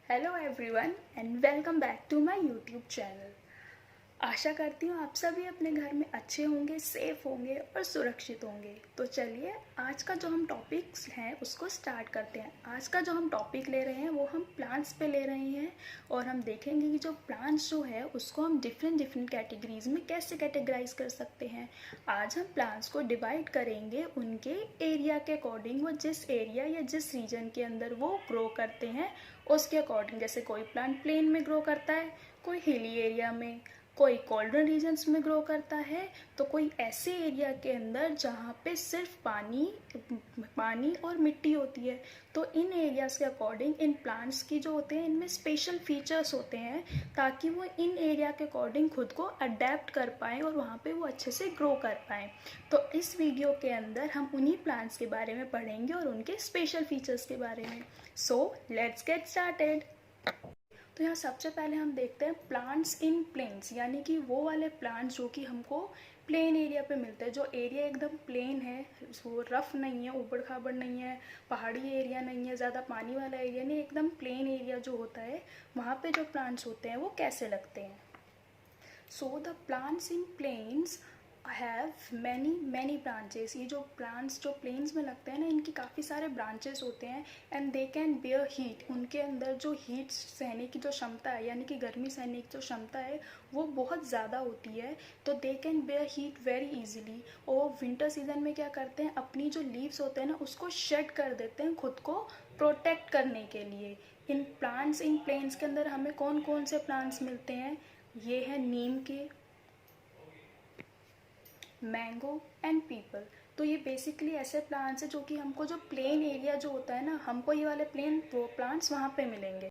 Hello everyone and welcome back to my YouTube channel. आशा करती हूँ आप सभी अपने घर में अच्छे होंगे, सेफ होंगे और सुरक्षित होंगे। तो चलिए आज का जो हम टॉपिक्स हैं उसको स्टार्ट करते हैं। आज का जो हम टॉपिक ले रहे हैं वो हम प्लांट्स पे ले रहे हैं और हम देखेंगे कि जो प्लांट्स जो है उसको हम डिफरेंट कैटेगरीज में कैसे कैटेगराइज कर सकते हैं। आज हम प्लांट्स को डिवाइड करेंगे उनके एरिया के अकॉर्डिंग, वो जिस एरिया या जिस रीजन के अंदर वो ग्रो करते हैं उसके अकॉर्डिंग। जैसे कोई प्लांट प्लेन में ग्रो करता है, कोई हिली एरिया में, कोई कोल्डन रीजन्स में ग्रो करता है, तो कोई ऐसे एरिया के अंदर जहाँ पे सिर्फ पानी और मिट्टी होती है। तो इन एरियाज़ के अकॉर्डिंग इन प्लांट्स की जो होते हैं इनमें स्पेशल फीचर्स होते हैं ताकि वो इन एरिया के अकॉर्डिंग खुद को अडेप्ट कर पाएँ और वहाँ पे वो अच्छे से ग्रो कर पाएँ। तो इस वीडियो के अंदर हम उन्हीं प्लांट्स के बारे में पढ़ेंगे और उनके स्पेशल फीचर्स के बारे में। So let's get started. तो यहाँ सबसे पहले हम देखते हैं प्लांट्स इन प्लेन्स, यानी कि वो वाले प्लांट्स जो कि हमको प्लेन एरिया पे मिलते हैं। जो एरिया एकदम प्लेन है, वो रफ नहीं है, ऊबड़ खाबड़ नहीं है, पहाड़ी एरिया नहीं है, ज़्यादा पानी वाला एरिया नहीं, एकदम प्लेन एरिया जो होता है वहाँ पे जो प्लांट्स होते हैं वो कैसे लगते हैं। So the plants in plains have many branches. ये जो प्लांट्स जो प्लेन्स में लगते हैं ना, इनकी काफ़ी सारे ब्रांचेस होते हैं and they can bear heat. उनके अंदर जो हीट सहने की जो क्षमता है, यानी कि गर्मी सहने की जो क्षमता है वो बहुत ज़्यादा होती है। तो they can bear heat very easily. और विंटर सीजन में क्या करते हैं, अपनी जो लीव्स होते हैं ना उसको शेड कर देते हैं खुद को प्रोटेक्ट करने के लिए। इन प्लांट्स इन प्लेन्स के अंदर हमें कौन कौन से प्लांट्स मिलते हैं, ये है नीम के, मैंगो एंड पीपल। तो ये बेसिकली ऐसे प्लांट्स हैं जो कि हमको जो प्लेन एरिया जो होता है ना, हमको ये वाले प्लेन प्लांट्स वहाँ पे मिलेंगे।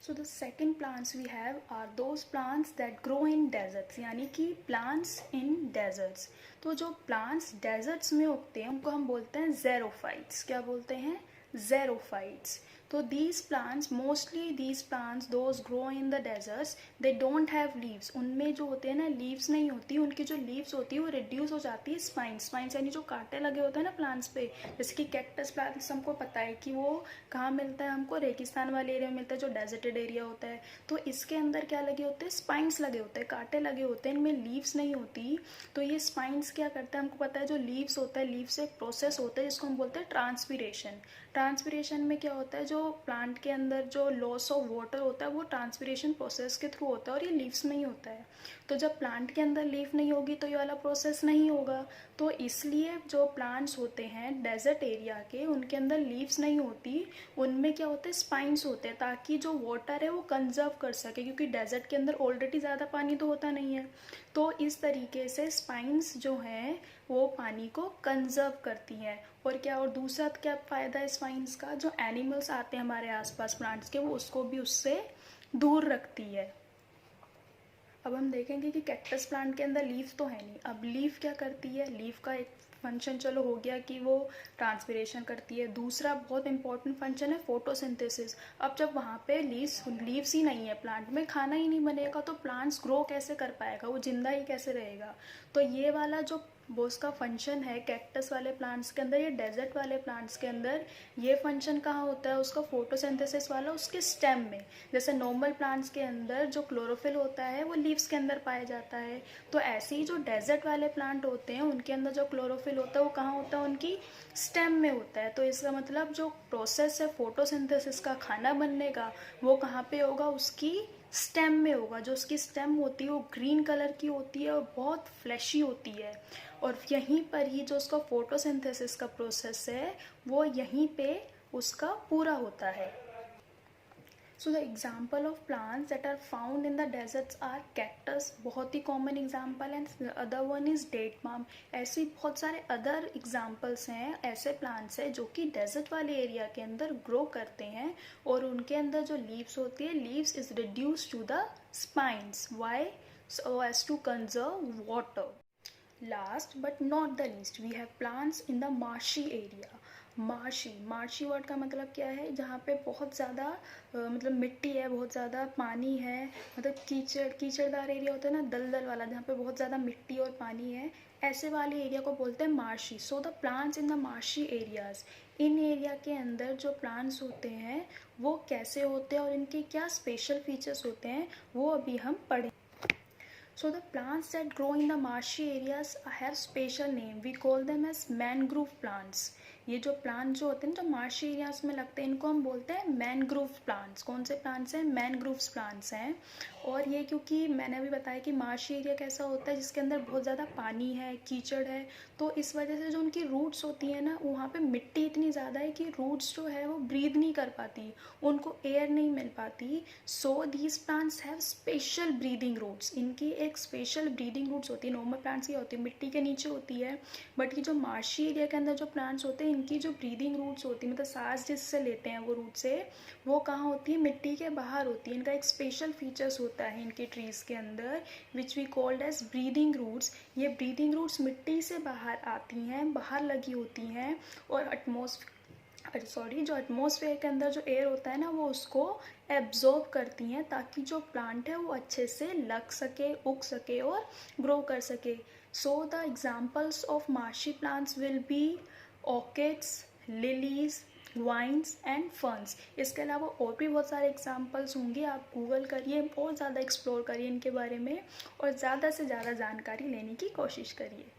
So the second plants we have are those plants that grow in deserts, यानी कि प्लांट्स इन डेजर्ट्स। तो जो प्लांट्स डेजर्ट्स में उगते हैं उनको हम बोलते हैं ज़ेरोफाइट्स। क्या बोलते हैं? ज़ेरोफाइट्स। तो mostly these plants those grow in the deserts, they don't have leaves. उनमें जो होते हैं ना लीव्स नहीं होती, उनकी जो लीव्स होती है वो रिड्यूस हो जाती है स्पाइंस यानी जो कांटे लगे होते हैं ना प्लांट्स पे। जैसे कि कैक्टस प्लांट्स हमको पता है कि वो कहाँ मिलता है, हमको रेगिस्तान वाले एरिया में मिलता है जो डेजर्टेड एरिया होता है। तो इसके अंदर क्या लगे होते हैं, स्पाइंस लगे होते हैं, कांटे लगे होते हैं, इनमें लीव्स नहीं होती। तो ये स्पाइंस क्या करता है, हमको पता है जो लीव्स होता है, लीव्स एक प्रोसेस होता है जिसको हम बोलते हैं ट्रांसपीरेशन। ट्रांसपीरेशन में क्या होता है, जो प्लांट के अंदर जो लॉस ऑफ वाटर होता है वो ट्रांसपीरेशन प्रोसेस के थ्रू होता है और ये लीव्स में ही होता है। तो जब प्लांट के अंदर लीफ नहीं होगी तो ये वाला प्रोसेस नहीं होगा। तो इसलिए जो प्लांट्स होते हैं डेजर्ट एरिया के, उनके अंदर लीव्स नहीं होती, उनमें क्या होते हैं, स्पाइंस होते हैं, ताकि जो वाटर है वो कंजर्व कर सके, क्योंकि डेजर्ट के अंदर ऑलरेडी ज़्यादा पानी तो होता नहीं है। तो इस तरीके से स्पाइंस जो हैं वो पानी को कंजर्व करती हैं। और दूसरा क्या फ़ायदा है स्पाइंस का, जो एनिमल्स आते हैं हमारे आसपास प्लांट्स के, वो उसको भी उससे दूर रखती है। अब हम देखेंगे कि कैक्टस प्लांट के अंदर लीफ तो है नहीं। अब लीफ क्या करती है, लीफ का एक फंक्शन चलो हो गया कि वो ट्रांसपिरेशन करती है। दूसरा बहुत इंपॉर्टेंट फंक्शन है फोटोसिंथेसिस। अब जब वहाँ पे लीव्स ही नहीं है, प्लांट में खाना ही नहीं बनेगा तो प्लांट्स ग्रो कैसे कर पाएगा, वो जिंदा ही कैसे रहेगा। तो ये वाला जो वो उसका फंक्शन है कैक्टस वाले प्लांट्स के अंदर या डेजर्ट वाले प्लांट्स के अंदर, ये फंक्शन कहाँ होता है उसका, फोटोसिंथेसिस वाला उसके स्टेम में। जैसे नॉर्मल प्लांट्स के अंदर जो क्लोरोफिल होता है वो लीव्स के अंदर पाया जाता है, तो ऐसे ही जो डेजर्ट वाले प्लांट होते हैं उनके अंदर जो क्लोरोफिल होता है वो कहाँ होता है, उनकी स्टेम में होता है। तो इसका मतलब जो प्रोसेस है फोटोसिंथेसिस का, खाना बनने का, वो कहाँ पे होगा, उसकी स्टेम में होगा। जो उसकी स्टेम होती है वो ग्रीन कलर की होती है और बहुत फ्लैशी होती है। और यहीं पर ही जो उसका फोटोसिंथेसिस का प्रोसेस है वो यहीं पे उसका पूरा होता है। So the example of plants that are found in the deserts are cactus, बहुत ही common example, and other one is date palm. ऐसे बहुत सारे अदर एग्जाम्पल्स हैं, ऐसे प्लांट्स हैं जो कि डेजर्ट वाले एरिया के अंदर ग्रो करते हैं और उनके अंदर जो लीव्स होती है, leaves is reduce to the spines. Why? So as to conserve water. Last but not the least, we have plants in the marshy area. Marshy word का मतलब क्या है, जहाँ पे बहुत ज़्यादा मतलब मिट्टी है, बहुत ज़्यादा पानी है, मतलब कीचड़दार एरिया होता है ना, दलदल वाला, जहाँ पे बहुत ज़्यादा मिट्टी और पानी है, ऐसे वाले एरिया को बोलते हैं marshy. So the plants in the marshy areas, in area के अंदर जो प्लांट्स होते हैं वो कैसे होते हैं और इनके क्या स्पेशल फीचर्स होते हैं वो अभी हम पढ़ें। So the plants that grow in the marshy areas have special name. We call them as mangrove plants. ये जो प्लांट जो होते हैं जो मार्शी एरियाज में लगते हैं इनको हम बोलते हैं मैनग्रोव प्लांट्स। कौन से प्लांट्स हैं? मैनग्रोव्स प्लांट्स हैं। और ये क्योंकि मैंने अभी बताया कि मार्शी एरिया कैसा होता है जिसके अंदर बहुत ज़्यादा पानी है, कीचड़ है, तो इस वजह से जो उनकी रूट्स होती है ना, वहाँ पे मिट्टी इतनी ज़्यादा है कि रूट्स जो है वो ब्रीद नहीं कर पाती, उनको एयर नहीं मिल पाती। So these plants have special breathing roots. इनकी एक स्पेशल ब्रीदिंग रूट्स होती है। नॉर्मल प्लांट्स की होती है मिट्टी के नीचे होती है, बट ये जो मार्शी एरिया के अंदर जो प्लांट्स होते हैं इनकी जो ब्रीदिंग रूट्स होती है, मतलब सांस जिससे लेते हैं वो रूट से, वो कहाँ होती है? मिट्टी के बाहर होती है। इनका एक स्पेशल फीचर्स होता है इनके ट्रीज़ के अंदर which we called as breathing roots. ये ब्रीदिंग रूट्स मिट्टी से बाहर आती हैं, बाहर लगी होती हैं और जो एटमॉस्फेयर के अंदर जो एयर होता है ना वो उसको एब्जॉर्ब करती हैं ताकि जो प्लांट है वो अच्छे से लग सके, उग सके और ग्रो कर सके। So the examples of marshy plants will be orchids, lilies, vines and ferns. इसके अलावा और भी बहुत सारे एग्जाम्पल्स होंगे, आप गूगल करिए और ज़्यादा एक्सप्लोर करिए इनके बारे में और ज़्यादा से ज़्यादा जानकारी लेने की कोशिश करिए।